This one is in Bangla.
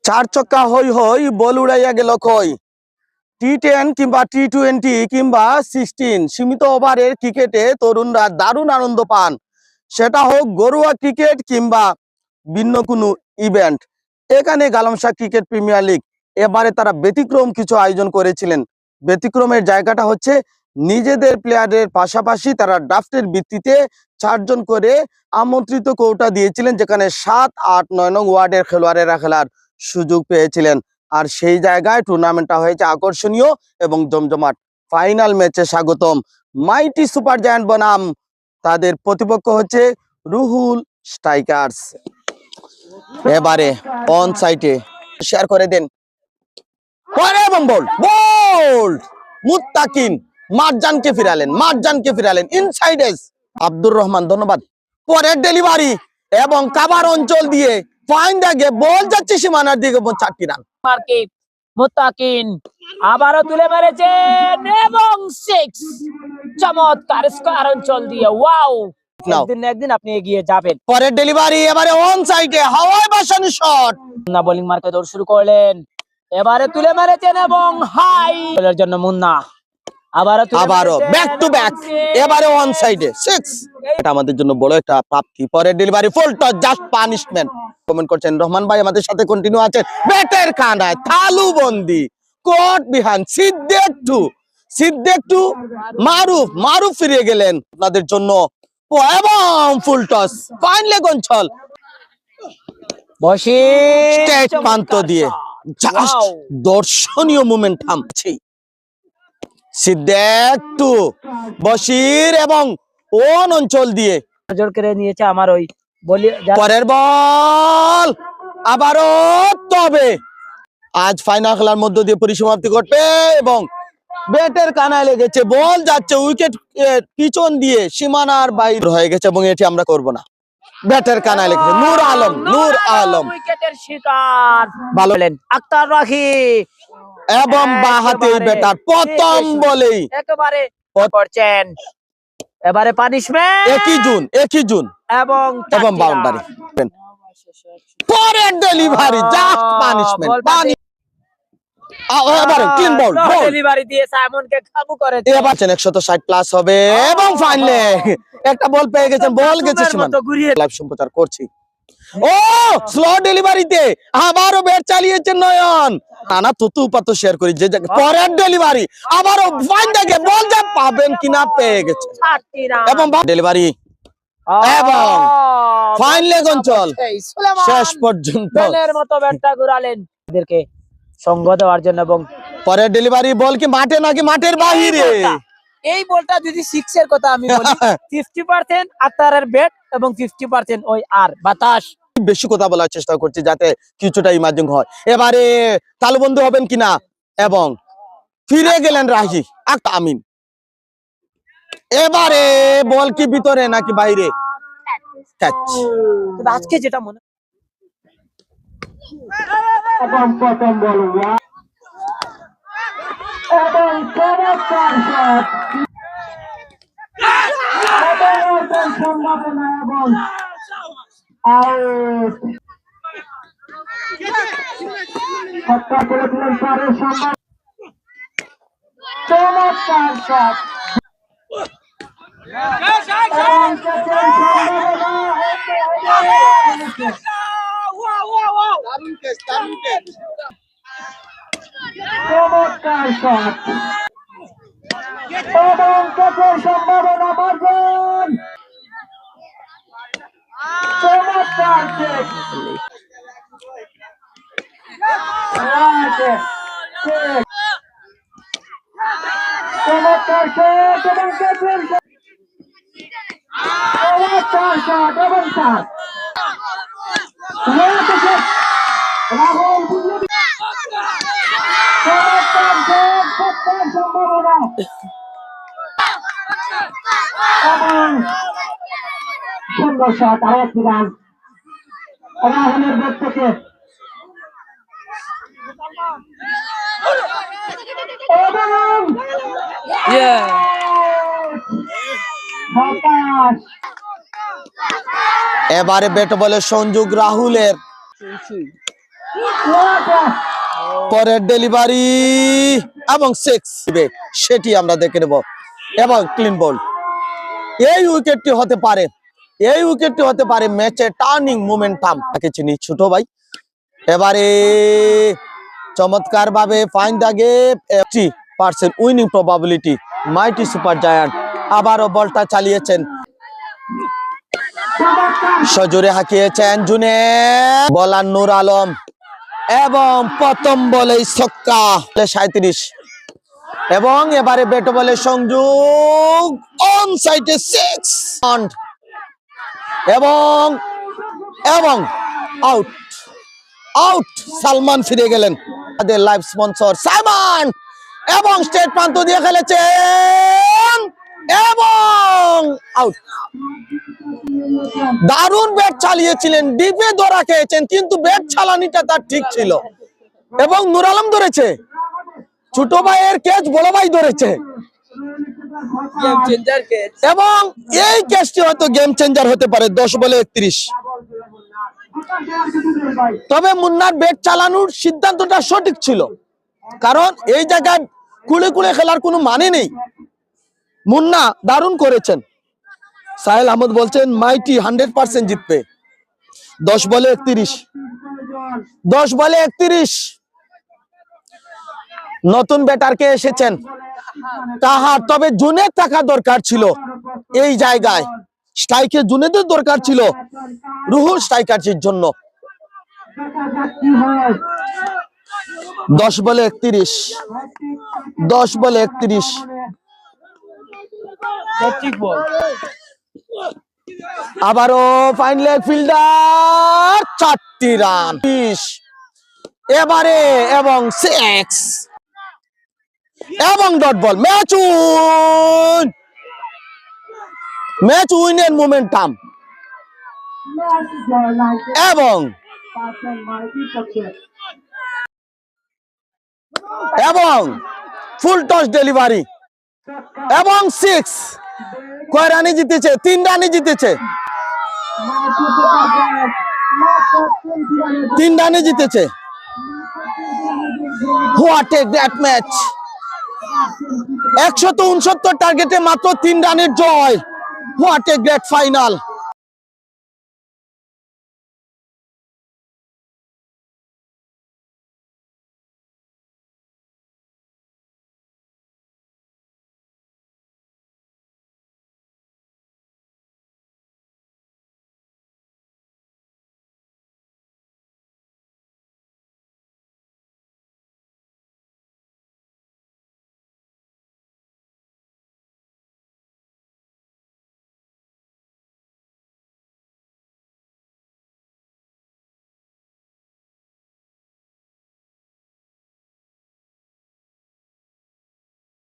চার ছক্কা হই হই বল উড়াইয়া গেল কই। টি10 কিংবা টি20 কিংবা 16 সীমিত ওভারের ক্রিকেটে তরুণরা দারুণ আনন্দ পান, সেটা হোক ঘরোয়া ক্রিকেট কিংবা ভিন্ন কোনো ইভেন্ট। এখানে গালামশা ক্রিকেট প্রিমিয়ার লিগ এবারে তারা ব্যতিক্রম কিছু আয়োজন করেছিলেন। ব্যতিক্রমের জায়গাটা হচ্ছে নিজেদের প্লেয়ারের পাশাপাশি তারা ড্রাফটের ভিত্তিতে 4 জন করে আমন্ত্রিত কোটা দিয়েছিলেন, যেখানে 7, 8, 9 নং ওয়ার্ডের খেলোয়াড়েরা খেলার সুযোগ পেয়েছিলেন। আর সেই জায়গায় টুর্নামেন্টটা হয়েছে আকর্ষণীয় এবং জমজমাট। ফাইনাল ম্যাচে স্বাগতম মাইটি সুপার জায়ান্ট বনাম তাদের প্রতিপক্ষ হচ্ছে রুহুল স্ট্রাইকার্স। এবারে অন সাইটে শেয়ার করে দেন এবং বোল্ড মুত্তাকিন মারজানকে ফিরালেন ইনসাইড এজ আব্দুর রহমান, ধন্যবাদ। পরের ডেলিভারি এবং কাভার অঞ্চল দিয়ে ফাইন দাগে বল যাচ্ছে সীমানার দিকে, 4টি রান। মুত্তাকিন আবারও তুলে মেরেছেন এবং 6, চমৎকার স্কয়ার অঞ্চল দিয়ে। ওয়াও, একদিন আপনি এগিয়ে যাবেন। পরের ডেলিভারি এবারে অন সাইডে হাওয়ায় বসানো শট, মুন্না বোলিং মার্কে দৌড় শুরু করলেন, এবারে তুলে মেরেছেন এবং হাই বলের জন্য মুন্না আবারও ব্যাক টু ব্যাক, এবারে অন সাইডে 6। এটা আমাদের জন্য বড় একটা প্রাপ্তি। পরের delivery full toss, just punishment. Comment করছেন রহমান ভাই আমাদের সাথে কন্টিনিউ আছেন। ব্যাটের কানায় থালু বন্দি, কোট বিহান সিদ্দেক টু মারুফ ফিরে গেলেন আপনাদের জন্য এবং ফুল টস ফাইন লেগ অঞ্চল স্টেট প্রান্ত দিয়ে জাস্ট দর্শনীয় মোমেন্টাম। সিদ্দেক টু বশির এবং ওন অঞ্চল দিয়ে জোর করে নিয়েছে আমার ওই বলি। পরের বল আবারও, তবে আজ ফাইনাল খেলার মধ্য দিয়ে পরিসমাপ্তি ঘটবে এবং ব্যাটের কানায় লেগেছে, বল যাচ্ছে উইকেট পিছন দিয়ে সীমানার বাইরে হয়ে গেছে এবং এটি আমরা করব না। ব্যাটের কানায় লেগেছে নূর আলম উইকেটের শিকার ভালো আক্তার রাখি এবং বাঁহাতি ব্যাটার প্রথম বলেই একেবারে করছেন। এবারে পানিশমেন্ট একই জুন এবং বাউন্ডারি। পরের ডেলিভারি জাস্ট পানিশমেন্ট। এবারে ক্লিন বল ডেলিভারি দিয়ে সাইমনকে কাবু করেছে। এবার 160 প্লাস হবে এবং ফাইনালে একটা বল পেয়ে গেছেন, বল গেছে সীমানা। লাইভ সম্প্রচার করছি। ও স্লো ডেলিভারিতে আবারও ব্যাট চালিয়েছেন নয়ন। নানা তথ্য শেয়ার করি যে পরের ডেলিভারি আবারও ফাইন দেখে বল যা পাবেন কিনা পেয়ে গেছে এবং ডেলিভারি এবং ফাইন লেগ অঞ্চল শেষ পর্যন্ত মতো ব্যাটটা ঘুরালেন এদেরকে সঙ্গ দেওয়ার জন্য। এবং পরের ডেলিভারি বল কি মাঠে নাকি মাঠের বাইরে? এই বলটা যদি 6 এর কথা আমি বলি, 50% আত্মারের ব্যাট এবং 50% ওই আর বাতাস। বেশি কথা বলার চেষ্টা করছি যাতে কিছুটা ইমাজিং হয়। এবারে তালুবন্ধু হবেন কিনা এবং ফিরে গেলেন রাহি আমিন। এবারে বল কি ভিতরে নাকি বাইরে? ক্যাচ। আজকে যেটা মনে এবং প্রথম বল এবং চমৎকার শট এবং সম্ভাবনা এবং আউট। ছক্কা তুলেছিলেন পরে সম্ভব চমৎকার শট এবং ক্যাচের চমৎকার শট এবং ক্যাচের সম্ভাবনা মার্জন চমৎকার ক্যাচ চমৎকার শট এবং ক্যাচের চমৎকার শট এবং শট রাহুল চমৎকার শট সত্তর সম্ভাবনা এবং সুন্দর শট। আরেকটি রান রাহুলের ব্যাট থেকে এবারে ব্যাট বলে সংযোগ রাহুলের পরের ডেলিভারি এবং 6 সেটি আমরা দেখে নেব এবং ক্লিন বল। এই উইকেটটি হতে পারে ম্যাচে টার্নিং মোমেন্টাম। তাকে চিনি ছোট ভাই। এবারে চমৎকার ভাবে ফাইন দাগে 80% উইনিং প্রবাবিলিটি মাইটি সুপার জায়ান্ট আবারও বলটা চালিয়েছেন, সজোরে হাঁকিয়েছেন জুনেদ, বলার নূর আলম এবং প্রথম বলেই ছক্কা 37 এবং এবারে ব্যাট বলে সংযোগ অন সাইডে 6 এবং এবং আউট আউট। সালমান ফিরে গেলেন, তাদের লাইভ স্পন্সর সালমান, এবং স্টেট প্রান্ত দিয়ে খেলেছেন এবং আউট। দারুণ ব্যাট চালিয়েছিলেন, ডিপে ধরা খেয়েছেন, কিন্তু ব্যাট চালানিটা তার ঠিক ছিল এবং নূর আলম ধরেছে, ছোট ভাইয়ের ক্যাচ বড় ভাই ধরেছে এবং এই ক্যাচটি হয়তো গেম চেঞ্জার হতে পারে। 10 বলে 31। তবে মুন্নার ব্যাট চালানোর সিদ্ধান্তটা সঠিক ছিল, কারণ এই জায়গায় কুলে কুলে খেলার কোনো মানে নেই। মুন্না দারুণ করেছেন। সাহেল আহমদ বলছেন মাইটি 100% জিতবে। 10 বলে 31। 10 বলে 31। নতুন ব্যাটারকে এসেছেন তাহার, তবে জুনেদ থাকা দরকার ছিল এই জায়গায়। স্ট্রাইকে জুনেদের দরকার ছিল রুহুল স্ট্রাইকারটির জন্য। 10 বলে 31। 10 বলে 31। আবারও ফাইন লেগ ফিল্ডার 4টি রান এবারে এবং 6 এবং ডট বল। ম্যাচ উইনের মোমেন্টাম এবং ফুল টস ডেলিভারি এবং 6। কয় রানে জিতেছে? 3 রানে জিতেছে। 3 রানে জিতেছে। What a great match. 169 টার্গেটে মাত্র 3 রানের জয়। What a great final.